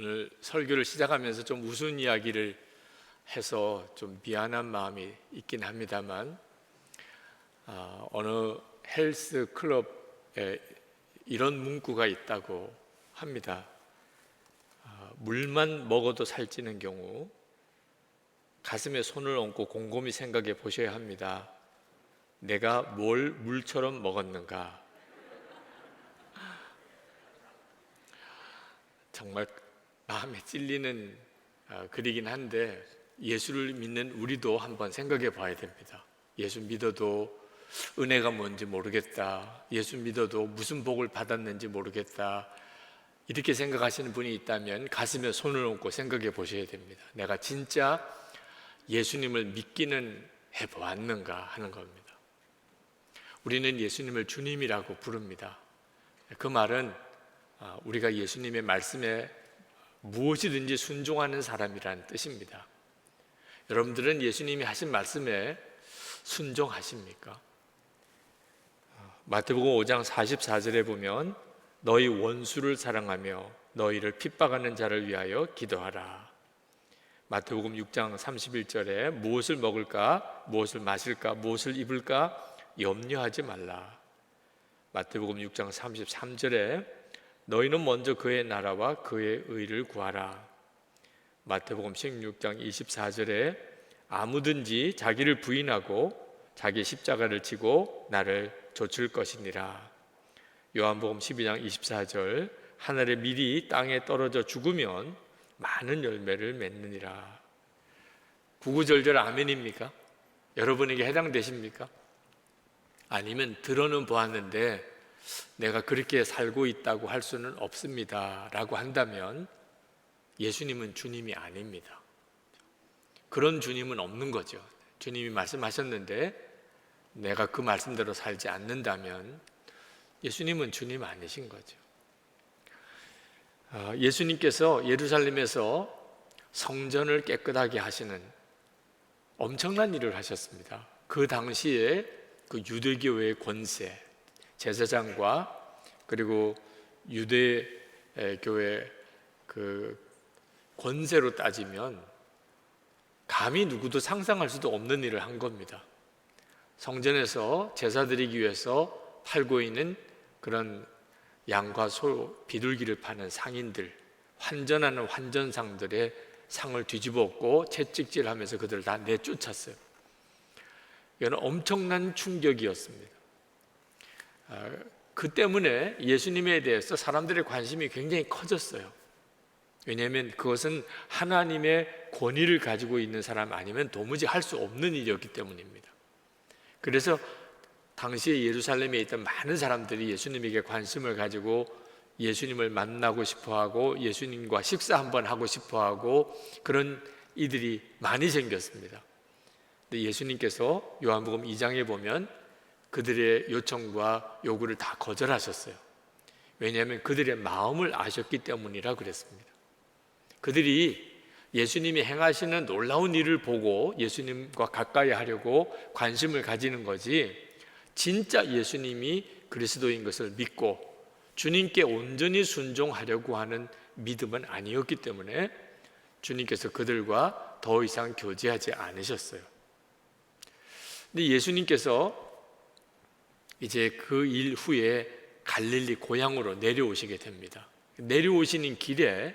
오늘 설교를 시작하면서 좀 우스운 이야기를 해서 좀 미안한 마음이 있긴 합니다만, 어느 헬스 클럽에 이런 문구가 있다고 합니다. 물만 먹어도 살찌는 경우 가슴에 손을 얹고 곰곰이 생각해 보셔야 합니다. 내가 뭘 물처럼 먹었는가? 정말 마음에 찔리는 글이긴 한데, 예수를 믿는 우리도 한번 생각해 봐야 됩니다. 예수 믿어도 은혜가 뭔지 모르겠다, 예수 믿어도 무슨 복을 받았는지 모르겠다, 이렇게 생각하시는 분이 있다면 가슴에 손을 얹고 생각해 보셔야 됩니다. 내가 진짜 예수님을 믿기는 해보았는가 하는 겁니다. 우리는 예수님을 주님이라고 부릅니다. 그 말은 우리가 예수님의 말씀에 무엇이든지 순종하는 사람이라는 뜻입니다. 여러분들은 예수님이 하신 말씀에 순종하십니까? 마태복음 5장 44절에 보면 너희 원수를 사랑하며 너희를 핍박하는 자를 위하여 기도하라. 마태복음 6장 31절에 무엇을 먹을까, 무엇을 마실까, 무엇을 입을까 염려하지 말라. 마태복음 6장 33절에 너희는 먼저 그의 나라와 그의 의를 구하라. 마태복음 16장 24절에 아무든지 자기를 부인하고 자기 십자가를 지고 나를 좇을 것이니라. 요한복음 12장 24절 하늘의 밀이 땅에 떨어져 죽으면 많은 열매를 맺느니라. 구구절절 아멘입니까? 여러분에게 해당되십니까? 아니면 들어는 보았는데 내가 그렇게 살고 있다고 할 수는 없습니다 라고 한다면 예수님은 주님이 아닙니다. 그런 주님은 없는 거죠. 주님이 말씀하셨는데 내가 그 말씀대로 살지 않는다면 예수님은 주님 아니신 거죠. 예수님께서 예루살렘에서 성전을 깨끗하게 하시는 엄청난 일을 하셨습니다. 그 당시에 그 유대교회의 권세, 제사장과 그리고 유대교회 그 권세로 따지면 감히 누구도 상상할 수도 없는 일을 한 겁니다. 성전에서 제사 드리기 위해서 팔고 있는 그런 양과 소, 비둘기를 파는 상인들, 환전하는 환전상들의 상을 뒤집어 엎고 채찍질하면서 그들을 다 내쫓았어요. 이건 엄청난 충격이었습니다. 그 때문에 예수님에 대해서 사람들의 관심이 굉장히 커졌어요. 왜냐하면 그것은 하나님의 권위를 가지고 있는 사람 아니면 도무지 할 수 없는 일이었기 때문입니다. 그래서 당시에 예루살렘에 있던 많은 사람들이 예수님에게 관심을 가지고 예수님을 만나고 싶어하고 예수님과 식사 한번 하고 싶어하고 그런 이들이 많이 생겼습니다. 근데 예수님께서 요한복음 2장에 보면 그들의 요청과 요구를 다 거절하셨어요. 왜냐하면 그들의 마음을 아셨기 때문이라 그랬습니다. 그들이 예수님이 행하시는 놀라운 일을 보고 예수님과 가까이 하려고 관심을 가지는 거지, 진짜 예수님이 그리스도인 것을 믿고 주님께 온전히 순종하려고 하는 믿음은 아니었기 때문에 주님께서 그들과 더 이상 교제하지 않으셨어요. 근데 예수님께서 이제 그 일 후에 갈릴리 고향으로 내려오시게 됩니다. 내려오시는 길에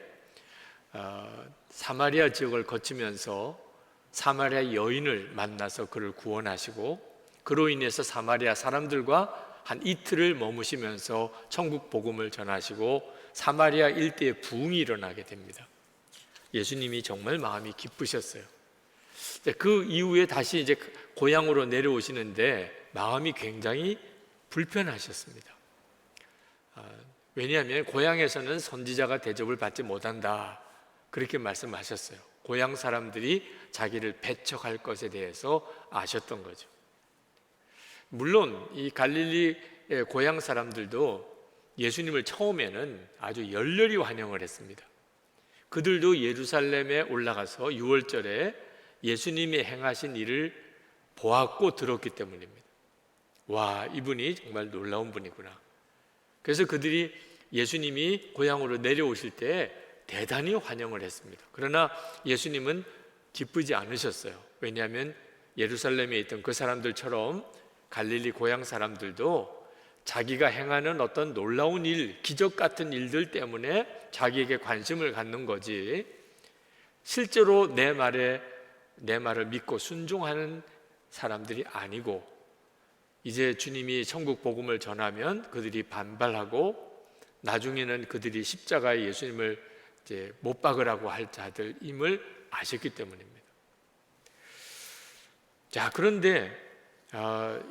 사마리아 지역을 거치면서 사마리아 여인을 만나서 그를 구원하시고, 그로 인해서 사마리아 사람들과 한 이틀을 머무시면서 천국 복음을 전하시고 사마리아 일대에 부흥이 일어나게 됩니다. 예수님이 정말 마음이 기쁘셨어요. 그 이후에 다시 이제 고향으로 내려오시는데 마음이 굉장히 불편하셨습니다. 왜냐하면 고향에서는 선지자가 대접을 받지 못한다, 그렇게 말씀하셨어요. 고향 사람들이 자기를 배척할 것에 대해서 아셨던 거죠. 물론 이 갈릴리의 고향 사람들도 예수님을 처음에는 아주 열렬히 환영을 했습니다. 그들도 예루살렘에 올라가서 6월절에 예수님이 행하신 일을 보았고 들었기 때문입니다. 와, 이분이 정말 놀라운 분이구나. 그래서 그들이 예수님이 고향으로 내려오실 때 대단히 환영을 했습니다. 그러나 예수님은 기쁘지 않으셨어요. 왜냐하면 예루살렘에 있던 그 사람들처럼 갈릴리 고향 사람들도 자기가 행하는 어떤 놀라운 일, 기적 같은 일들 때문에 자기에게 관심을 갖는 거지, 실제로 내 말을 믿고 순종하는 사람들이 아니고, 이제 주님이 천국 복음을 전하면 그들이 반발하고 나중에는 그들이 십자가에 예수님을 이제 못 박으라고 할 자들임을 아셨기 때문입니다. 자, 그런데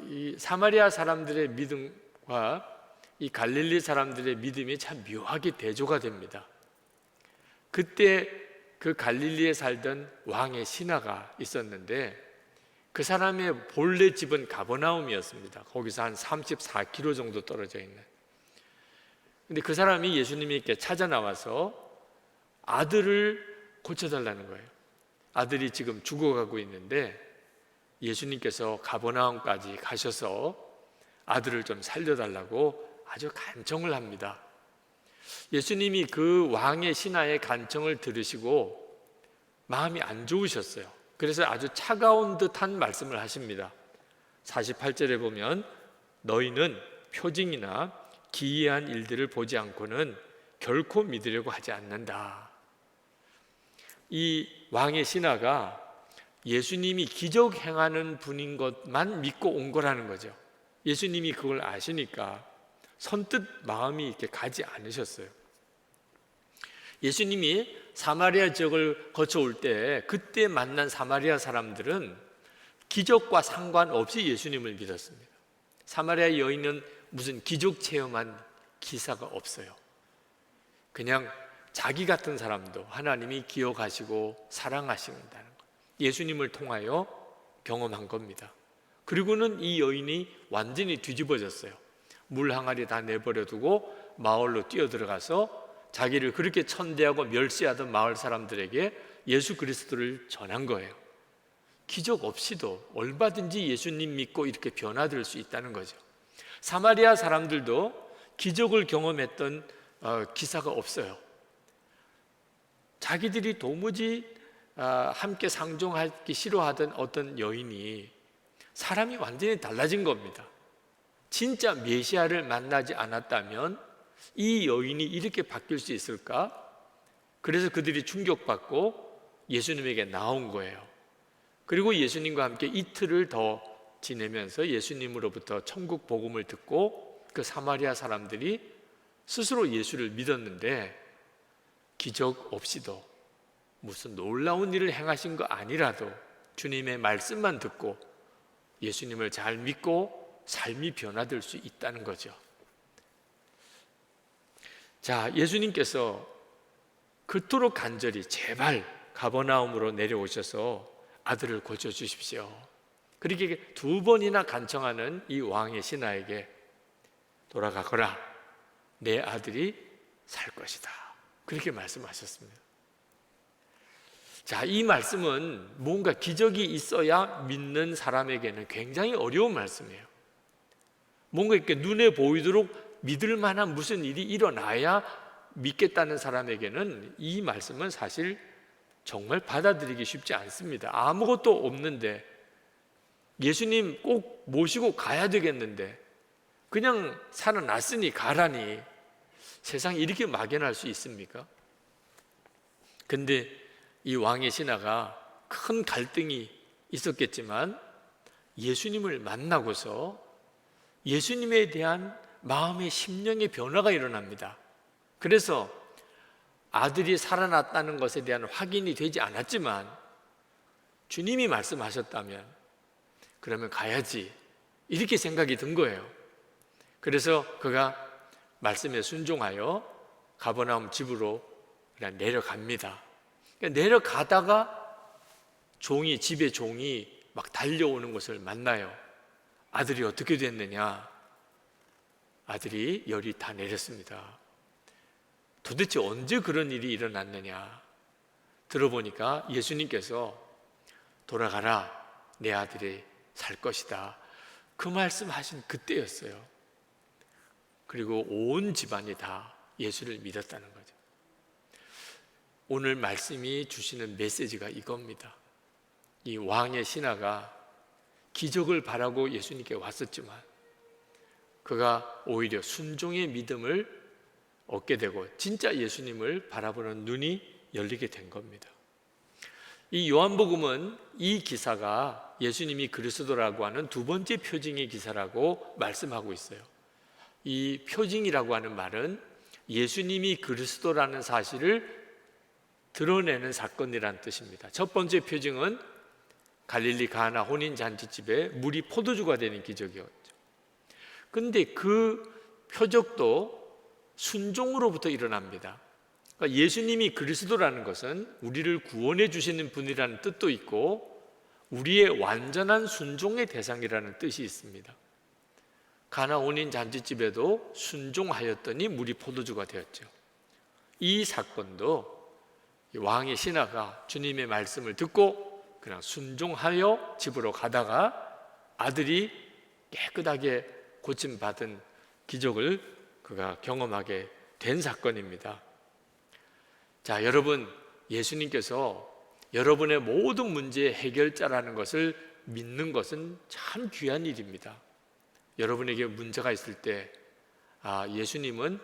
이 사마리아 사람들의 믿음과 이 갈릴리 사람들의 믿음이 참 묘하게 대조가 됩니다. 그때 그 갈릴리에 살던 왕의 신하가 있었는데, 그 사람의 본래 집은 가버나움이었습니다. 거기서 한 34km 정도 떨어져 있는. 근데 그 사람이 예수님께 찾아 나와서 아들을 고쳐달라는 거예요. 아들이 지금 죽어가고 있는데 예수님께서 가버나움까지 가셔서 아들을 좀 살려달라고 아주 간청을 합니다. 예수님이 그 왕의 신하의 간청을 들으시고 마음이 안 좋으셨어요. 그래서 아주 차가운 듯한 말씀을 하십니다. 48절에 보면 너희는 표징이나 기이한 일들을 보지 않고는 결코 믿으려고 하지 않는다. 이 왕의 신하가 예수님이 기적 행하는 분인 것만 믿고 온 거라는 거죠. 예수님이 그걸 아시니까 선뜻 마음이 이렇게 가지 않으셨어요. 예수님이 사마리아 지역을 거쳐올 때 그때 만난 사마리아 사람들은 기적과 상관없이 예수님을 믿었습니다. 사마리아 여인은 무슨 기적 체험한 기사가 없어요. 그냥 자기 같은 사람도 하나님이 기억하시고 사랑하신다는 것, 예수님을 통하여 경험한 겁니다. 그리고는 이 여인이 완전히 뒤집어졌어요. 물 항아리 다 내버려 두고 마을로 뛰어들어가서 자기를 그렇게 천대하고 멸시하던 마을 사람들에게 예수 그리스도를 전한 거예요. 기적 없이도 얼마든지 예수님 믿고 이렇게 변화될 수 있다는 거죠. 사마리아 사람들도 기적을 경험했던 기사가 없어요. 자기들이 도무지 함께 상종하기 싫어하던 어떤 여인이 사람이 완전히 달라진 겁니다. 진짜 메시아를 만나지 않았다면 이 여인이 이렇게 바뀔 수 있을까? 그래서 그들이 충격받고 예수님에게 나온 거예요. 그리고 예수님과 함께 이틀을 더 지내면서 예수님으로부터 천국 복음을 듣고 그 사마리아 사람들이 스스로 예수를 믿었는데, 기적 없이도 무슨 놀라운 일을 행하신 거 아니라도 주님의 말씀만 듣고 예수님을 잘 믿고 삶이 변화될 수 있다는 거죠. 자, 예수님께서 그토록 간절히 제발 가버나움으로 내려오셔서 아들을 고쳐주십시오, 그렇게 2번이나 간청하는 이 왕의 신하에게 돌아가거라, 내 아들이 살 것이다, 그렇게 말씀하셨습니다. 자, 이 말씀은 뭔가 기적이 있어야 믿는 사람에게는 굉장히 어려운 말씀이에요. 뭔가 이렇게 눈에 보이도록 믿을 만한 무슨 일이 일어나야 믿겠다는 사람에게는 이 말씀은 사실 정말 받아들이기 쉽지 않습니다. 아무것도 없는데, 예수님 꼭 모시고 가야 되겠는데 그냥 살아났으니 가라니, 세상에 이렇게 막연할 수 있습니까? 근데 이 왕의 신하가 큰 갈등이 있었겠지만 예수님을 만나고서 예수님에 대한 마음의 심령의 변화가 일어납니다. 그래서 아들이 살아났다는 것에 대한 확인이 되지 않았지만 주님이 말씀하셨다면 그러면 가야지, 이렇게 생각이 든 거예요. 그래서 그가 말씀에 순종하여 가버나움 집으로 그냥 내려갑니다. 그러니까 내려가다가 집에 종이 막 달려오는 것을 만나요. 아들이 어떻게 됐느냐? 아들이 열이 다 내렸습니다. 도대체 언제 그런 일이 일어났느냐? 들어보니까 예수님께서 돌아가라, 내 아들이 살 것이다, 그 말씀하신 그때였어요. 그리고 온 집안이 다 예수를 믿었다는 거죠. 오늘 말씀이 주시는 메시지가 이겁니다. 이 왕의 신하가 기적을 바라고 예수님께 왔었지만 그가 오히려 순종의 믿음을 얻게 되고 진짜 예수님을 바라보는 눈이 열리게 된 겁니다. 이 요한복음은 이 기사가 예수님이 그리스도라고 하는 두 번째 표징의 기사라고 말씀하고 있어요. 이 표징이라고 하는 말은 예수님이 그리스도라는 사실을 드러내는 사건이라는 뜻입니다. 첫 번째 표징은 갈릴리 가나 혼인잔치집에 물이 포도주가 되는 기적이었죠. 그런데 그 표적도 순종으로부터 일어납니다. 그러니까 예수님이 그리스도라는 것은 우리를 구원해 주시는 분이라는 뜻도 있고 우리의 완전한 순종의 대상이라는 뜻이 있습니다. 가나 혼인 잔치집에도 순종하였더니 물이 포도주가 되었죠. 이 사건도 왕의 신하가 주님의 말씀을 듣고 그냥 순종하여 집으로 가다가 아들이 깨끗하게 고침받은 기적을 그가 경험하게 된 사건입니다. 자, 여러분, 예수님께서 여러분의 모든 문제의 해결자라는 것을 믿는 것은 참 귀한 일입니다. 여러분에게 문제가 있을 때 예수님은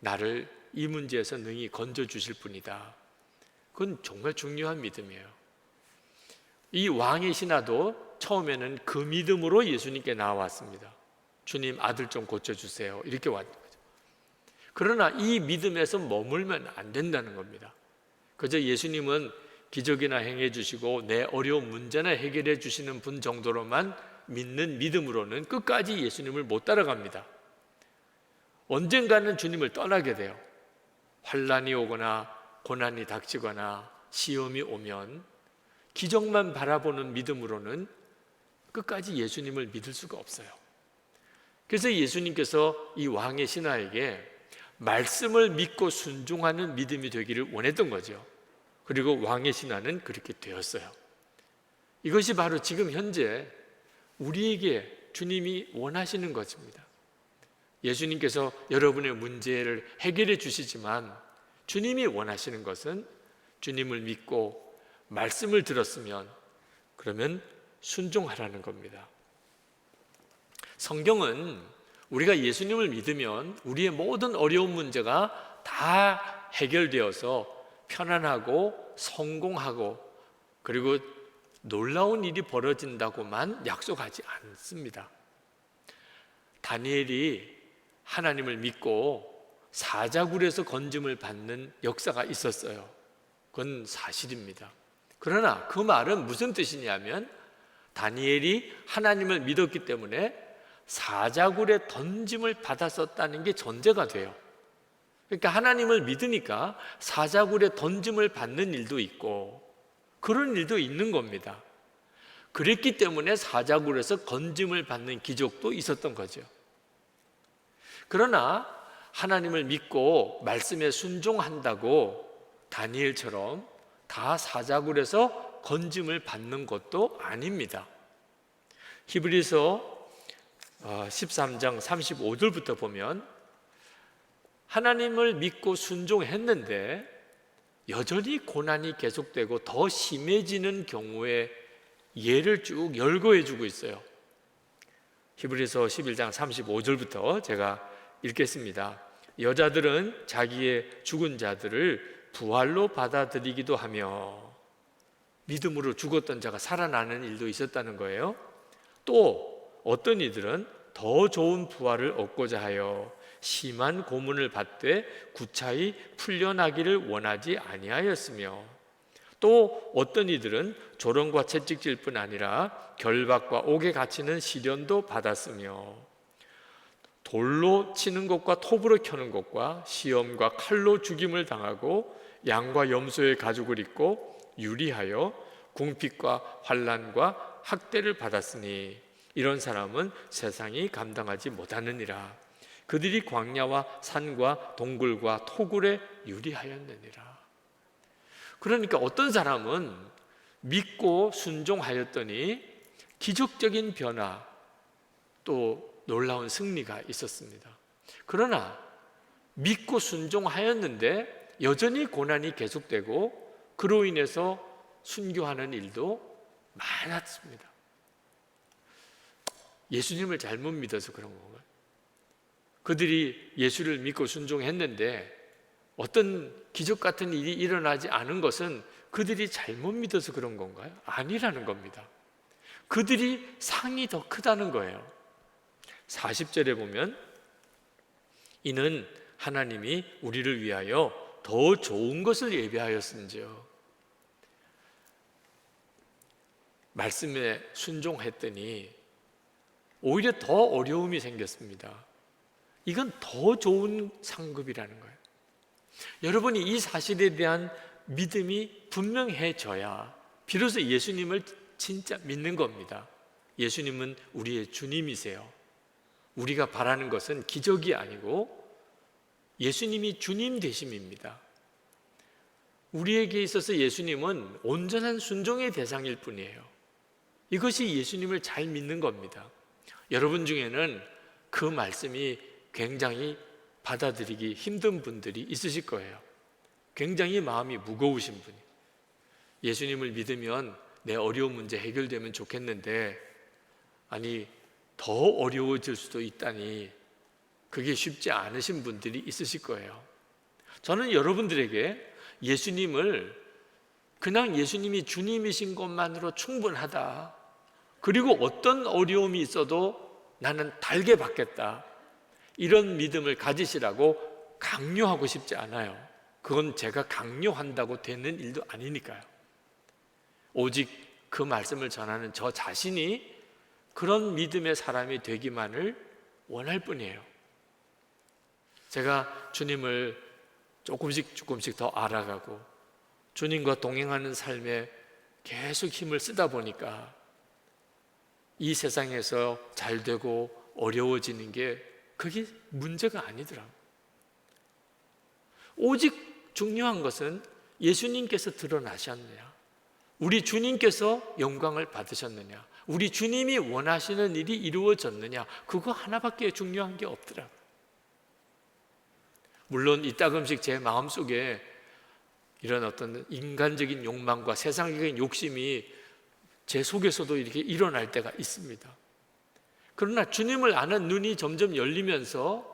나를 이 문제에서 능히 건져주실 분이다. 그건 정말 중요한 믿음이에요. 이 왕의 신하도 처음에는 그 믿음으로 예수님께 나왔습니다. 주님, 아들 좀 고쳐주세요. 이렇게 왔던 거죠. 그러나 이 믿음에서 머물면 안 된다는 겁니다. 그저 예수님은 기적이나 행해 주시고 내 어려운 문제나 해결해 주시는 분 정도로만 믿는 믿음으로는 끝까지 예수님을 못 따라갑니다. 언젠가는 주님을 떠나게 돼요. 환난이 오거나 고난이 닥치거나 시험이 오면 기적만 바라보는 믿음으로는 끝까지 예수님을 믿을 수가 없어요. 그래서 예수님께서 이 왕의 신하에게 말씀을 믿고 순종하는 믿음이 되기를 원했던 거죠. 그리고 왕의 신하는 그렇게 되었어요. 이것이 바로 지금 현재 우리에게 주님이 원하시는 것입니다. 예수님께서 여러분의 문제를 해결해 주시지만 주님이 원하시는 것은 주님을 믿고 말씀을 들었으면 그러면 순종하라는 겁니다. 성경은 우리가 예수님을 믿으면 우리의 모든 어려운 문제가 다 해결되어서 편안하고 성공하고 그리고 놀라운 일이 벌어진다고만 약속하지 않습니다. 다니엘이 하나님을 믿고 사자굴에서 건짐을 받는 역사가 있었어요. 그건 사실입니다. 그러나 그 말은 무슨 뜻이냐면 다니엘이 하나님을 믿었기 때문에 사자굴에 던짐을 받았었다는 게 전제가 돼요. 그러니까 하나님을 믿으니까 사자굴에 던짐을 받는 일도 있고 그런 일도 있는 겁니다. 그랬기 때문에 사자굴에서 건짐을 받는 기적도 있었던 거죠. 그러나 하나님을 믿고 말씀에 순종한다고 다니엘처럼 다 사자굴에서 건짐을 받는 것도 아닙니다. 히브리서 13장 35절부터 보면 하나님을 믿고 순종했는데 여전히 고난이 계속되고 더 심해지는 경우에 예를 쭉 열거해 주고 있어요. 히브리서 11장 35절부터 제가 읽겠습니다. 여자들은 자기의 죽은 자들을 부활로 받아들이기도 하며 믿음으로 죽었던 자가 살아나는 일도 있었다는 거예요. 또 어떤 이들은 더 좋은 부활을 얻고자 하여 심한 고문을 받되 구차히 풀려나기를 원하지 아니하였으며 또 어떤 이들은 조롱과 채찍질 뿐 아니라 결박과 옥에 갇히는 시련도 받았으며 돌로 치는 것과 톱으로 켜는 것과 시험과 칼로 죽임을 당하고 양과 염소의 가죽을 입고 유리하여 궁핍과 환난과 학대를 받았으니 이런 사람은 세상이 감당하지 못하느니라. 그들이 광야와 산과 동굴과 토굴에 유리하였느니라. 그러니까 어떤 사람은 믿고 순종하였더니 기적적인 변화 또 놀라운 승리가 있었습니다. 그러나 믿고 순종하였는데 여전히 고난이 계속되고 그로 인해서 순교하는 일도 많았습니다. 예수님을 잘못 믿어서 그런 건가요? 그들이 예수를 믿고 순종했는데 어떤 기적 같은 일이 일어나지 않은 것은 그들이 잘못 믿어서 그런 건가요? 아니라는 겁니다. 그들이 상이 더 크다는 거예요. 40절에 보면 이는 하나님이 우리를 위하여 더 좋은 것을 예비하였은지요. 말씀에 순종했더니 오히려 더 어려움이 생겼습니다. 이건 더 좋은 상급이라는 거예요. 여러분이 이 사실에 대한 믿음이 분명해져야 비로소 예수님을 진짜 믿는 겁니다. 예수님은 우리의 주님이세요. 우리가 바라는 것은 기적이 아니고 예수님이 주님 되심입니다. 우리에게 있어서 예수님은 온전한 순종의 대상일 뿐이에요. 이것이 예수님을 잘 믿는 겁니다. 여러분 중에는 그 말씀이 굉장히 받아들이기 힘든 분들이 있으실 거예요. 굉장히 마음이 무거우신 분이, 예수님을 믿으면 내 어려운 문제 해결되면 좋겠는데 아니 더 어려워질 수도 있다니 그게 쉽지 않으신 분들이 있으실 거예요. 저는 여러분들에게 예수님을 그냥 예수님이 주님이신 것만으로 충분하다, 그리고 어떤 어려움이 있어도 나는 달게 받겠다, 이런 믿음을 가지시라고 강요하고 싶지 않아요. 그건 제가 강요한다고 되는 일도 아니니까요. 오직 그 말씀을 전하는 저 자신이 그런 믿음의 사람이 되기만을 원할 뿐이에요. 제가 주님을 조금씩 더 알아가고 주님과 동행하는 삶에 계속 힘을 쓰다 보니까 이 세상에서 잘 되고 어려워지는 게 그게 문제가 아니더라고요. 오직 중요한 것은 예수님께서 드러나셨느냐, 우리 주님께서 영광을 받으셨느냐, 우리 주님이 원하시는 일이 이루어졌느냐, 그거 하나밖에 중요한 게 없더라고요. 물론 이따금씩 제 마음속에 이런 어떤 인간적인 욕망과 세상적인 욕심이 제 속에서도 이렇게 일어날 때가 있습니다. 그러나 주님을 아는 눈이 점점 열리면서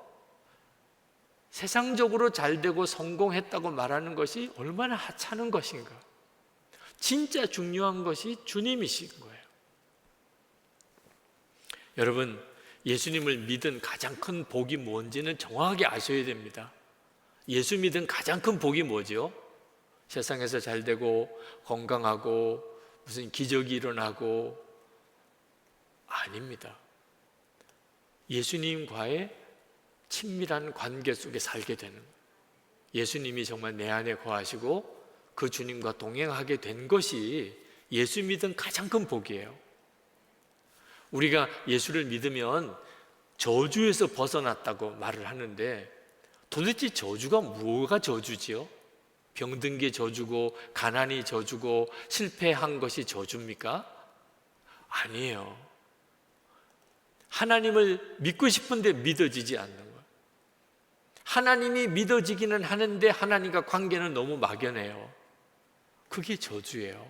세상적으로 잘 되고 성공했다고 말하는 것이 얼마나 하찮은 것인가. 진짜 중요한 것이 주님이신 거예요. 여러분, 예수님을 믿은 가장 큰 복이 뭔지는 정확하게 아셔야 됩니다. 예수 믿은 가장 큰 복이 뭐죠? 세상에서 잘 되고 건강하고 무슨 기적이 일어나고 아닙니다. 예수님과의 친밀한 관계 속에 살게 되는, 예수님이 정말 내 안에 거하시고 그 주님과 동행하게 된 것이 예수 믿은 가장 큰 복이에요. 우리가 예수를 믿으면 저주에서 벗어났다고 말을 하는데 도대체 저주가 뭐가 저주지요? 병든 게 저주고 가난이 저주고 실패한 것이 저주입니까? 아니에요. 하나님을 믿고 싶은데 믿어지지 않는 거예요. 하나님이 믿어지기는 하는데 하나님과 관계는 너무 막연해요. 그게 저주예요.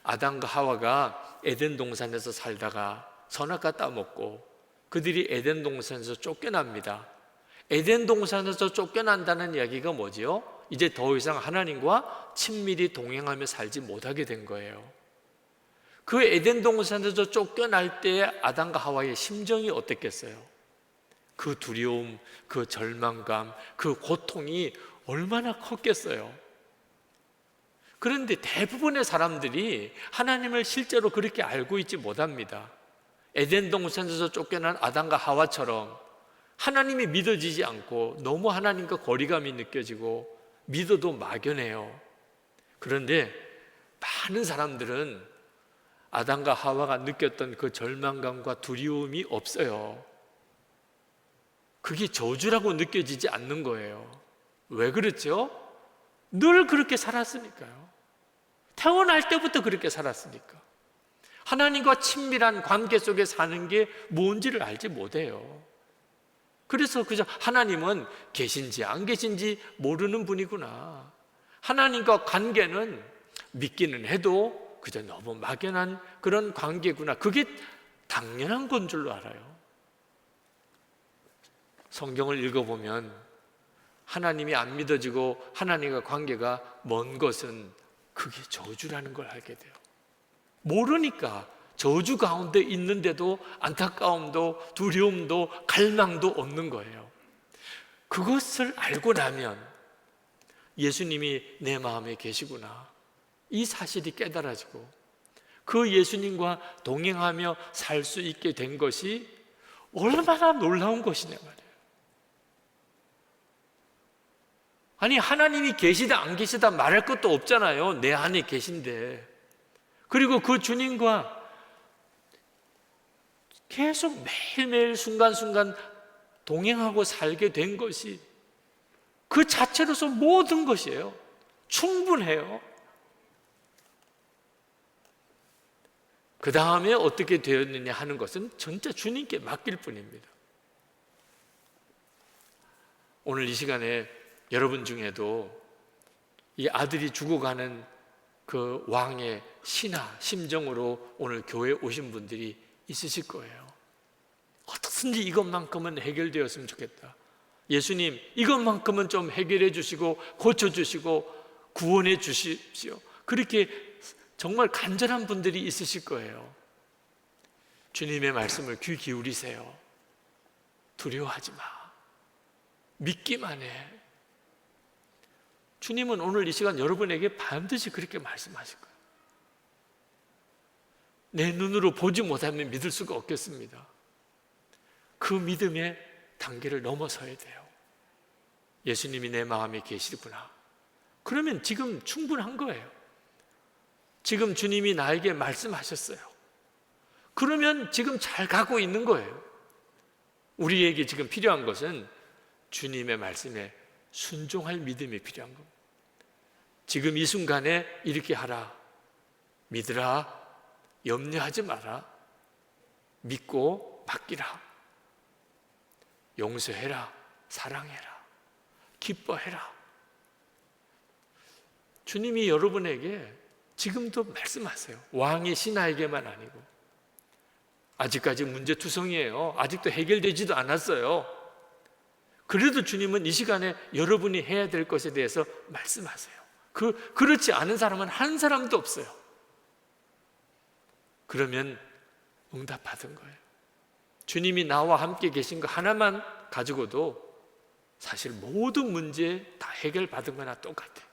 아담과 하와가 에덴 동산에서 살다가 선악과 따먹고 그들이 에덴 동산에서 쫓겨납니다. 에덴 동산에서 쫓겨난다는 이야기가 뭐지요? 이제 더 이상 하나님과 친밀히 동행하며 살지 못하게 된 거예요. 그 에덴 동산에서 쫓겨날 때 아담과 하와의 심정이 어땠겠어요? 그 두려움, 그 절망감, 그 고통이 얼마나 컸겠어요? 그런데 대부분의 사람들이 하나님을 실제로 그렇게 알고 있지 못합니다. 에덴 동산에서 쫓겨난 아담과 하와처럼 하나님이 믿어지지 않고 너무 하나님과 거리감이 느껴지고 믿어도 막연해요. 그런데 많은 사람들은 아담과 하와가 느꼈던 그 절망감과 두려움이 없어요. 그게 저주라고 느껴지지 않는 거예요. 왜 그렇죠? 늘 그렇게 살았으니까요. 태어날 때부터 그렇게 살았으니까. 하나님과 친밀한 관계 속에 사는 게 뭔지를 알지 못해요. 그래서 그저 하나님은 계신지 안 계신지 모르는 분이구나, 하나님과 관계는 믿기는 해도 그저 너무 막연한 그런 관계구나. 그게 당연한 건 줄로 알아요. 성경을 읽어보면 하나님이 안 믿어지고 하나님과 관계가 먼 것은 그게 저주라는 걸 알게 돼요. 모르니까 저주 가운데 있는데도 안타까움도 두려움도 갈망도 없는 거예요. 그것을 알고 나면 예수님이 내 마음에 계시구나, 이 사실이 깨달아지고 그 예수님과 동행하며 살 수 있게 된 것이 얼마나 놀라운 것이냐 말이에요. 아니, 하나님이 계시다 안 계시다 말할 것도 없잖아요. 내 안에 계신데. 그리고 그 주님과 계속 매일매일 순간순간 동행하고 살게 된 것이 그 자체로서 모든 것이에요. 충분해요. 그 다음에 어떻게 되었느냐 하는 것은 전체 주님께 맡길 뿐입니다. 오늘 이 시간에 여러분 중에도 이 아들이 죽어가는 그 왕의 신화, 심정으로 오늘 교회에 오신 분들이 있으실 거예요. 어떻든지 이것만큼은 해결되었으면 좋겠다. 예수님, 이것만큼은 좀 해결해 주시고 고쳐주시고 구원해 주십시오. 그렇게 정말 간절한 분들이 있으실 거예요. 주님의 말씀을 귀 기울이세요. 두려워하지 마. 믿기만 해. 주님은 오늘 이 시간 여러분에게 반드시 그렇게 말씀하실 거예요. 내 눈으로 보지 못하면 믿을 수가 없겠습니다. 그 믿음의 단계를 넘어서야 돼요. 예수님이 내 마음에 계시구나. 그러면 지금 충분한 거예요. 지금 주님이 나에게 말씀하셨어요. 그러면 지금 잘 가고 있는 거예요. 우리에게 지금 필요한 것은 주님의 말씀에 순종할 믿음이 필요한 겁니다. 지금 이 순간에 이렇게 하라. 믿으라. 염려하지 마라. 믿고 맡기라. 용서해라. 사랑해라. 기뻐해라. 주님이 여러분에게 지금도 말씀하세요. 왕의 신하에게만 아니고. 아직까지 문제투성이에요. 아직도 해결되지도 않았어요. 그래도 주님은 이 시간에 여러분이 해야 될 것에 대해서 말씀하세요. 그렇지 않은 사람은 한 사람도 없어요. 그러면 응답받은 거예요. 주님이 나와 함께 계신 거 하나만 가지고도 사실 모든 문제 다 해결받은 거나 똑같아요.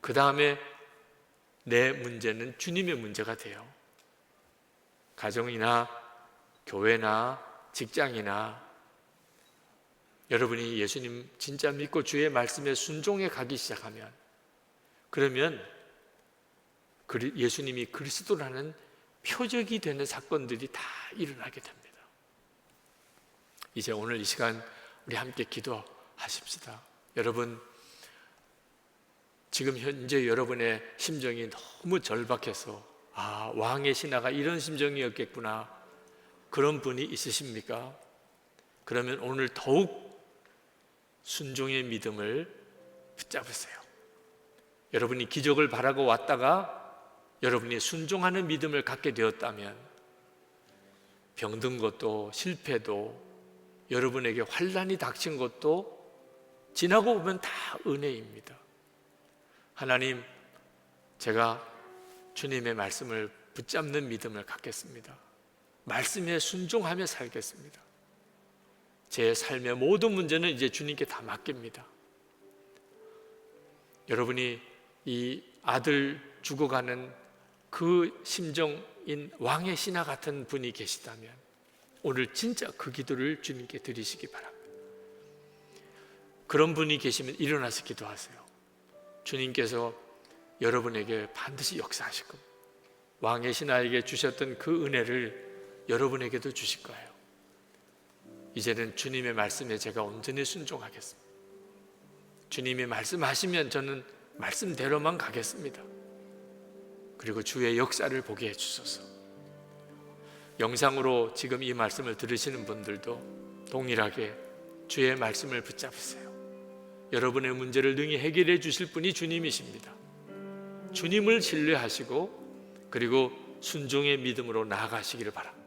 그 다음에 내 문제는 주님의 문제가 돼요. 가정이나 교회나 직장이나 여러분이 예수님 진짜 믿고 주의 말씀에 순종해 가기 시작하면, 그러면 예수님이 그리스도라는 표적이 되는 사건들이 다 일어나게 됩니다. 이제 오늘 이 시간 우리 함께 기도하십시다. 여러분, 지금 현재 여러분의 심정이 너무 절박해서 왕의 신하가 이런 심정이었겠구나, 그런 분이 있으십니까? 그러면 오늘 더욱 순종의 믿음을 붙잡으세요. 여러분이 기적을 바라고 왔다가 여러분이 순종하는 믿음을 갖게 되었다면 병든 것도 실패도 여러분에게 환난이 닥친 것도 지나고 보면 다 은혜입니다. 하나님, 제가 주님의 말씀을 붙잡는 믿음을 갖겠습니다. 말씀에 순종하며 살겠습니다. 제 삶의 모든 문제는 이제 주님께 다 맡깁니다. 여러분이 이 아들 죽어가는 그 심정인 왕의 신하 같은 분이 계시다면 오늘 진짜 그 기도를 주님께 드리시기 바랍니다. 그런 분이 계시면 일어나서 기도하세요. 주님께서 여러분에게 반드시 역사하실 겁니다. 왕의 신하에게 주셨던 그 은혜를 여러분에게도 주실 거예요. 이제는 주님의 말씀에 제가 온전히 순종하겠습니다. 주님이 말씀하시면 저는 말씀대로만 가겠습니다. 그리고 주의 역사를 보게 해주소서. 영상으로 지금 이 말씀을 들으시는 분들도 동일하게 주의 말씀을 붙잡으세요. 여러분의 문제를 능히 해결해 주실 분이 주님이십니다. 주님을 신뢰하시고 그리고 순종의 믿음으로 나아가시기를 바랍니다.